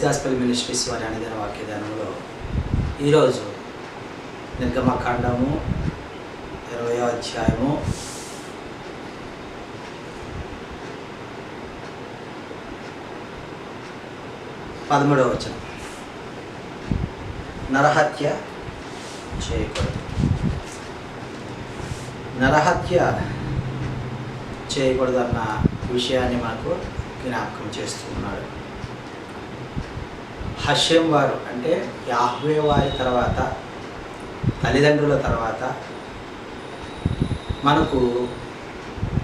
Gospel ministries వారి అనుదిన వాక్యదానంలో ఈరోజు నిర్గమకాండము 20వ అధ్యాయము 13వ వచనం. నరహత్య చేయకూడదు. నరహత్య చేయకూడదు అన్న విషయాన్ని మనకు జ్ఞాపకం చేస్తూ ఉన్నాడు. హషేం వారు అంటే యాహ్వే వారి తర్వాత, తల్లిదండ్రుల తర్వాత మనకు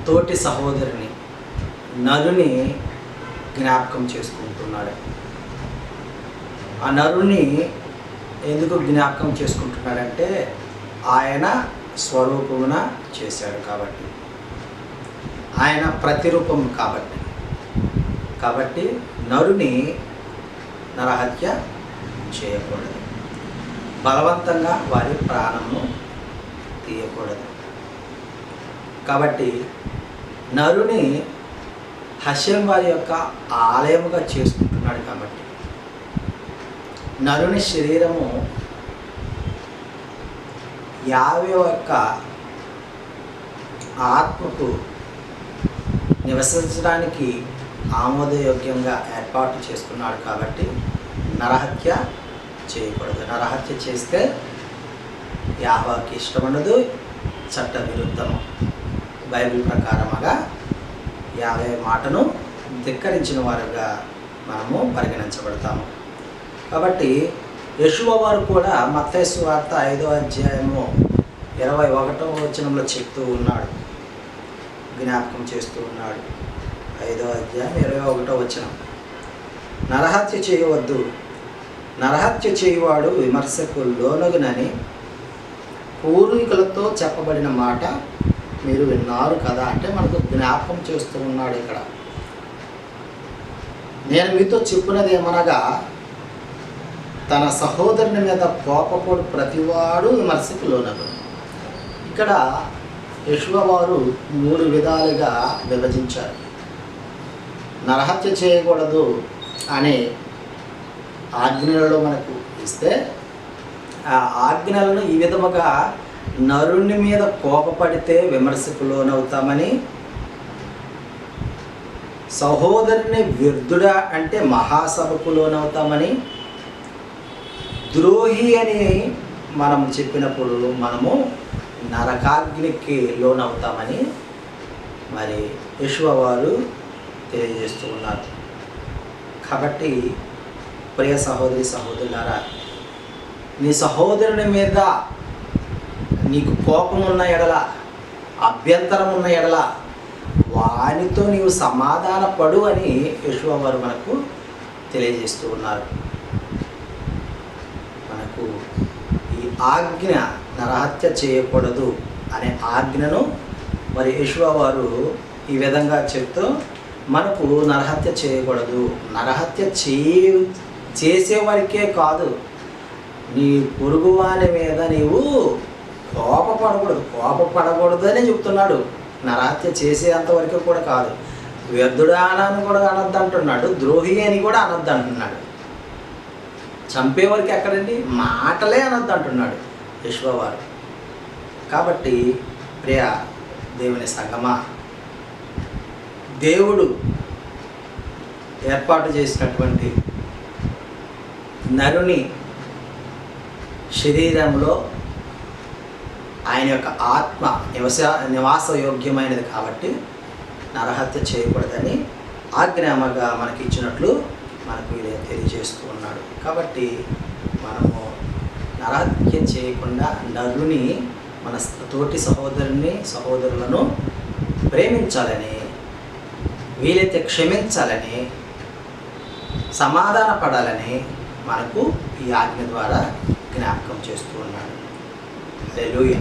తోటి సహోదరుని నరుని జ్ఞాపకం చేసుకుంటున్నాడు. ఆ నరుని ఎందుకు జ్ఞాపకం చేసుకుంటున్నాడంటే ఆయన స్వరూపమున చేశాడు కాబట్టి, ఆయన ప్రతిరూపం కాబట్టి నరుని నరహత్య చేయకూడదు. బలవంతంగా వారి ప్రాణము తీయకూడదు. కాబట్టి నరుని హషేం వారి యొక్క ఆలయముగా చేసుకుంటున్నాడు. కాబట్టి నరుని శరీరము యావే యొక్క ఆత్మకు నివసించడానికి ఆమోదయోగ్యంగా ఏర్పాటు చేసుకున్నాడు. కాబట్టి నరహత్య చేయకూడదు. నరహత్య చేస్తే యాహోవాకి ఇష్టముండదు, చట్ట విరుద్ధము. బైబిల్ ప్రకారముగా యావే మాటను ధిక్కరించిన వారుగా మనము పరిగణించబడతాము. కాబట్టి యెషూవ వారు కూడా మత్తయి సువార్త 5వ అధ్యాయము 21వ వచనంలో చెప్తూ ఉన్నాడు, జ్ఞాపకం చేస్తూ ఉన్నాడు. 5వ అధ్యాయం 21వ వచనం. నరహత్య చేయవద్దు, నరహత్య చేయువాడు విమర్శకు లోనగునని పూర్వీకులతో చెప్పబడిన మాట మీరు విన్నారు కదా. అంటే మనకు జ్ఞాపకం చేస్తూ ఉన్నాడు ఇక్కడ. నేను మీతో చెప్పినది ఏమనగా, తన సహోదరుని మీద కోపపడు ప్రతివాడు విమర్శకు లోనగును. ఇక్కడ యెషూవ వారు 3 విధాలుగా విభజించారు. నరహత్య చేయకూడదు అనే ఆజ్ఞలలో మనకు ఇస్తే, ఆ ఆజ్ఞలను ఈ విధముగా నరుని మీద కోపపడితే విమర్శకు లోనవుతామని, సహోదరుని వ్యర్థుడా అంటే మహాసభకు లోనవుతామని, ద్రోహి అని మనం చెప్పినప్పుడు మనము నరకాగ్నికి లోనవుతామని మరి యెషూవ వారు తెలియజేస్తూ ఉన్నారు. కాబట్టి ప్రియ సహోదరి సహోదరులారా, నీ సహోదరుని మీద నీకు కోపం ఉన్న ఎడల, అభ్యంతరం ఉన్న ఎడల వానితో నీవు సమాధాన పడు అని యెషూవ వారు మనకు తెలియజేస్తూ ఉన్నారు. మనకు ఈ ఆజ్ఞ నరహత్య చేయకూడదు అనే ఆజ్ఞను మరి యెషూవ వారు ఈ విధంగా చెప్తూ మనకు నరహత్య చేయకూడదు. నరహత్య చేసేవారికే కాదు, నీ పొరుగువాని మీద నీవు కోపపడకూడదు అని చెప్తున్నాడు. నరహత్య చేసేంతవరకు కూడా కాదు, వ్యర్థుడా అని కూడా అనొద్దు అంటున్నాడు, ద్రోహి అని కూడా అనొద్దు అంటున్నాడు. చంపేవారికి ఎక్కడండి, మాటలే అనొద్దు అంటున్నాడు యెషూవ వారు. కాబట్టి ప్రియ దేవుని సంగమా, దేవుడు ఏర్పాటు చేసినటువంటి నరుని శరీరంలో ఆయన యొక్క ఆత్మ నివాసయోగ్యమైనది కాబట్టి నరహత్య చేయకూడదని ఆజ్ఞామగా మనకి ఇచ్చినట్లు మనకు ఇది తెలియజేస్తూ ఉన్నాడు. కాబట్టి మనము నరహత్య చేయకుండా నరుని, మన తోటి సహోదరులను ప్రేమించాలని, వీలైతే క్షమించాలని, సమాధాన పడాలని మనకు ఈ ఆజ్ఞ ద్వారా జ్ఞాపకం చేస్తూ ఉన్నాడు. హల్లెలూయా.